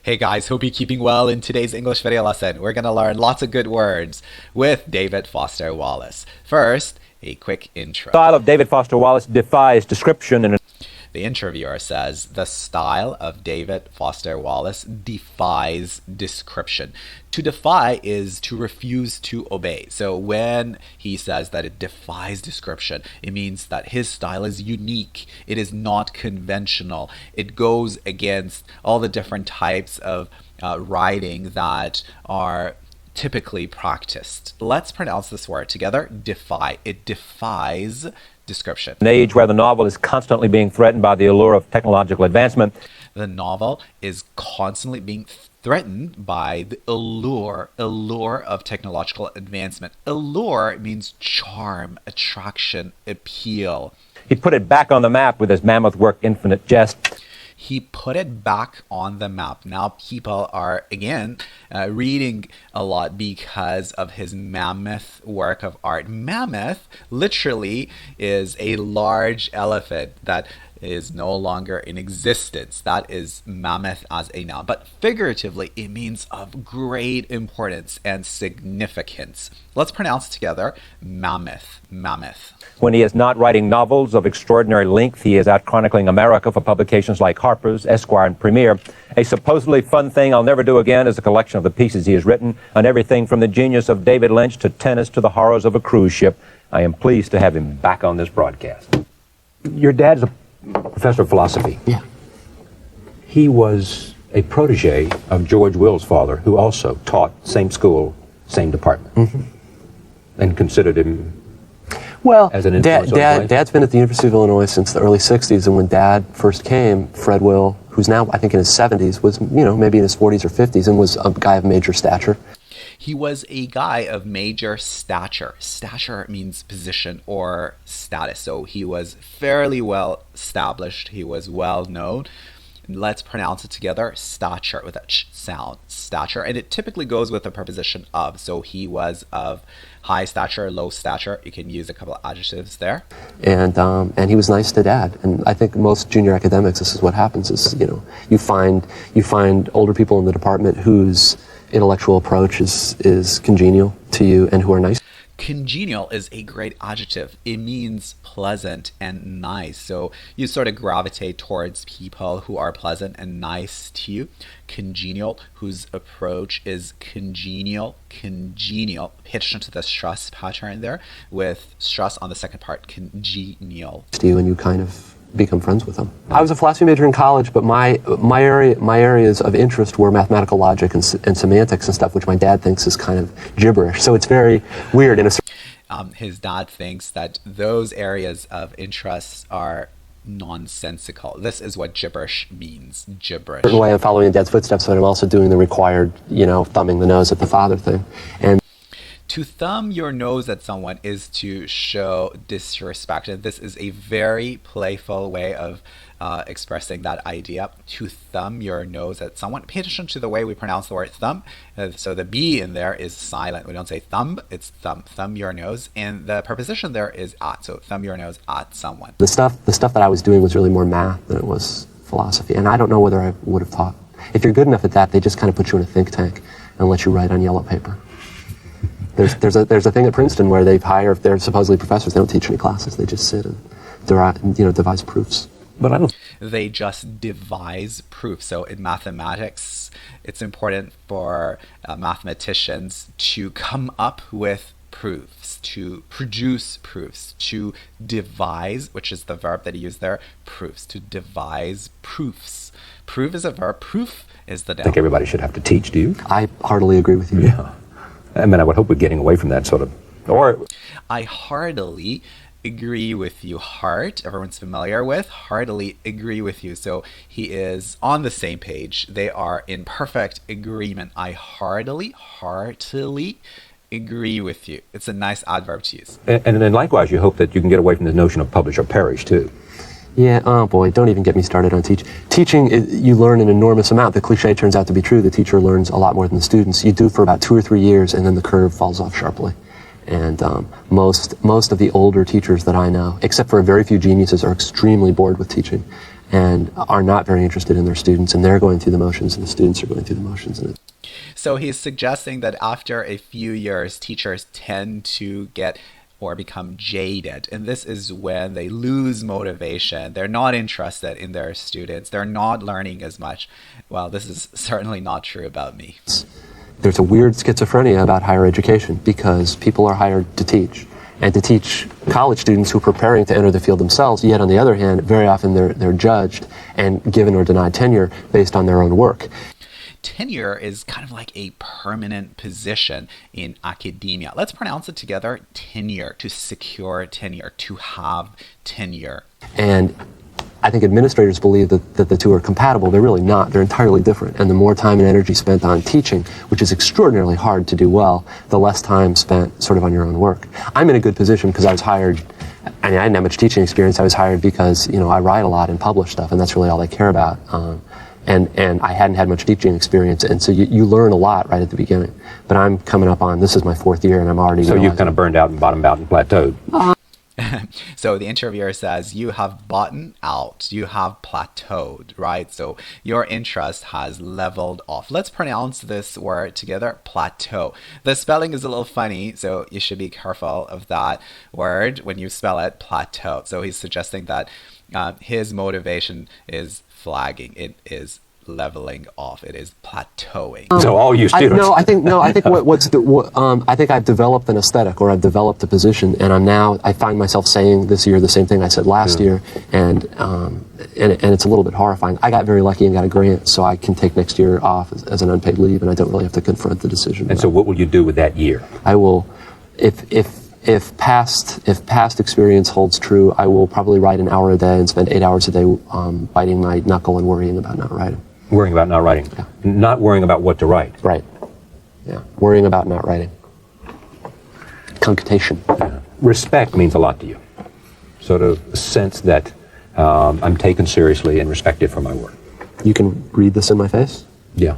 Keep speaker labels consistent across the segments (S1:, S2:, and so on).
S1: Hey guys, hope you're keeping well. In today's English video lesson, we're going to learn lots of good words with David Foster Wallace. First, a quick intro.
S2: The style of David Foster Wallace defies description. And
S1: the interviewer says, the style of David Foster Wallace defies description. To defy is to refuse to obey. So when he says that it defies description, it means that his style is unique. It is not conventional. It goes against all the different types of writing that are typically practiced. Let's pronounce this word together. Defy. It defies description.
S2: An age where the novel is constantly being threatened by the allure of technological advancement.
S1: The novel is constantly being threatened by the allure of technological advancement. Allure means charm, attraction, appeal.
S2: He put it back on the map with his mammoth work, Infinite Jest.
S1: He put it back on the map. Now people are, again, reading a lot because of his mammoth work of art. Mammoth literally is a large elephant that is no longer in existence. That is mammoth as a noun. But figuratively, it means of great importance and significance. Let's pronounce together mammoth, mammoth.
S2: When he is not writing novels of extraordinary length, he is out chronicling America for publications like Harper's, Esquire, and Premiere. A supposedly fun thing I'll never do again is a collection of the pieces he has written on everything from the genius of David Lynch to tennis to the horrors of a cruise ship. I am pleased to have him back on this broadcast. Your dad's a professor of philosophy.
S3: Yeah.
S2: He was a protege of George Will's father, who also taught same school, same department, and considered him as an influence on life.
S3: Dad's been at the University of Illinois since the early 60s, and when Dad first came, Fred Will, who's now I think in his 70s, was maybe in his 40s or 50s, and was a guy of major stature.
S1: He was a guy of major stature. Stature means position or status. So he was fairly well established. He was well known. Let's pronounce it together. Stature with a ch sound. Stature. And it typically goes with the preposition of. So he was of high stature, low stature. You can use a couple of adjectives there.
S3: And he was nice to Dad. And I think most junior academics, this is what happens is, you find older people in the department whose intellectual approach is congenial to you and who are nice.
S1: Congenial is a great adjective. It means pleasant and nice. So you sort of gravitate towards people who are pleasant and nice to you. Congenial, whose approach is congenial. Congenial. Pay attention to the stress pattern there with stress on the second part, congenial.
S3: To you, and you kind of become friends with them. I was a philosophy major in college, but my areas of interest were mathematical logic and semantics and stuff, which my dad thinks is kind of gibberish. So it's very weird.
S1: His dad thinks that those areas of interest are nonsensical. This is what gibberish means. Gibberish.
S3: In a certain way, I'm following in Dad's footsteps, but I'm also doing the required, thumbing the nose at the father thing. And
S1: to thumb your nose at someone is to show disrespect. And this is a very playful way of expressing that idea. To thumb your nose at someone. Pay attention to the way we pronounce the word thumb. So the B in there is silent. We don't say thumb, it's thumb. Thumb your nose. And the preposition there is at. So thumb your nose at someone.
S3: The stuff that I was doing was really more math than it was philosophy. And I don't know whether I would have taught. If you're good enough at that, they just kind of put you in a think tank and let you write on yellow paper. There's a thing at Princeton where they hire, if they're supposedly professors, they don't teach any classes. They just sit and devise proofs.
S2: But I don't.
S1: They just devise proofs. So in mathematics, it's important for mathematicians to come up with proofs, to produce proofs, to devise, which is the verb that he used there, proofs, to devise proofs. Proof is a verb, proof is the noun.
S2: I think everybody should have to teach, do you?
S3: I heartily agree with you.
S2: Yeah. I mean, I would hope we're getting away from that sort of,
S1: I heartily agree with you. Heart, everyone's familiar with. Heartily agree with you. So he is on the same page. They are in perfect agreement. I heartily agree with you. It's a nice adverb to use.
S2: And then likewise, you hope that you can get away from the notion of publish or perish, too.
S3: Yeah, oh boy, don't even get me started on teaching. Teaching, you learn an enormous amount. The cliche turns out to be true. The teacher learns a lot more than the students. You do for about 2 or 3 years, and then the curve falls off sharply. And most of the older teachers that I know, except for a very few geniuses, are extremely bored with teaching. and are not very interested in their students, and they're going through the motions, and the students are going through the motions.
S1: So he's suggesting that after a few years, teachers tend to get or become jaded. And this is when they lose motivation. They're not interested in their students. They're not learning as much. Well, this is certainly not true about me.
S3: There's a weird schizophrenia about higher education because people are hired to teach. And to teach college students who are preparing to enter the field themselves, yet on the other hand, very often they're judged and given or denied tenure based on their own work.
S1: Tenure is kind of like a permanent position in academia. Let's pronounce it together: tenure, to secure tenure, to have tenure.
S3: And I think administrators believe that the two are compatible. They're really not. They're entirely different. And the more time and energy spent on teaching, which is extraordinarily hard to do well, the less time spent sort of on your own work. I'm in a good position because I was hired. I didn't have much teaching experience. I was hired because, I write a lot and publish stuff, and that's really all I care about. And I hadn't had much teaching experience, and so you learn a lot right at the beginning. But I'm coming up on, this is my 4th year, and I'm already
S2: So you've kind of burned out and bottomed out and plateaued.
S1: So the interviewer says, you have bottomed out, you have plateaued, right? So your interest has leveled off. Let's pronounce this word together: plateau. The spelling is a little funny, so you should be careful of that word when you spell it, plateau. So he's suggesting that his motivation is flagging. It is leveling off. It is plateauing.
S2: So all you students.
S3: I think I think I've developed an aesthetic, or I've developed a position, and I find myself saying this year the same thing I said last year, and it's a little bit horrifying. I got very lucky and got a grant, so I can take next year off as an unpaid leave, and I don't really have to confront the decision.
S2: And so what will you do with that year?
S3: I will, if past experience holds true, I will probably write an hour a day and spend 8 hours a day biting my knuckle and worrying about not writing.
S2: Worrying about not writing.
S3: Yeah.
S2: Not worrying about what to write.
S3: Right. Yeah. Worrying about not writing. Concutation.
S2: Yeah. Respect means a lot to you. Sort of a sense that I'm taken seriously and respected for my work.
S3: You can read this in my face?
S2: Yeah.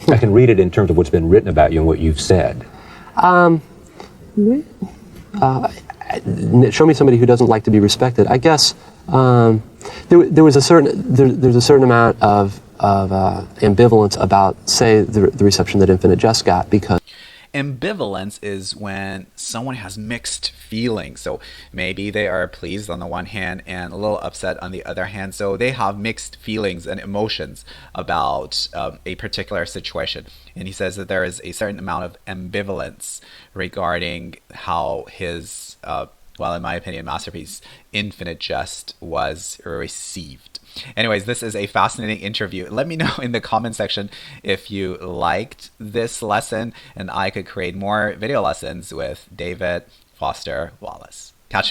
S2: I can read it in terms of what's been written about you and what you've said.
S3: Show me somebody who doesn't like to be respected. I guess there's a certain amount of ambivalence about, say, the reception that Infinite Jest got, because
S1: Ambivalence is when someone has mixed feelings. So maybe they are pleased on the one hand and a little upset on the other hand. So they have mixed feelings and emotions about a particular situation. And he says that there is a certain amount of ambivalence regarding how his, in my opinion, masterpiece, Infinite Jest, was received. Anyways, this is a fascinating interview. Let me know in the comment section if you liked this lesson and I could create more video lessons with David Foster Wallace. Catch you.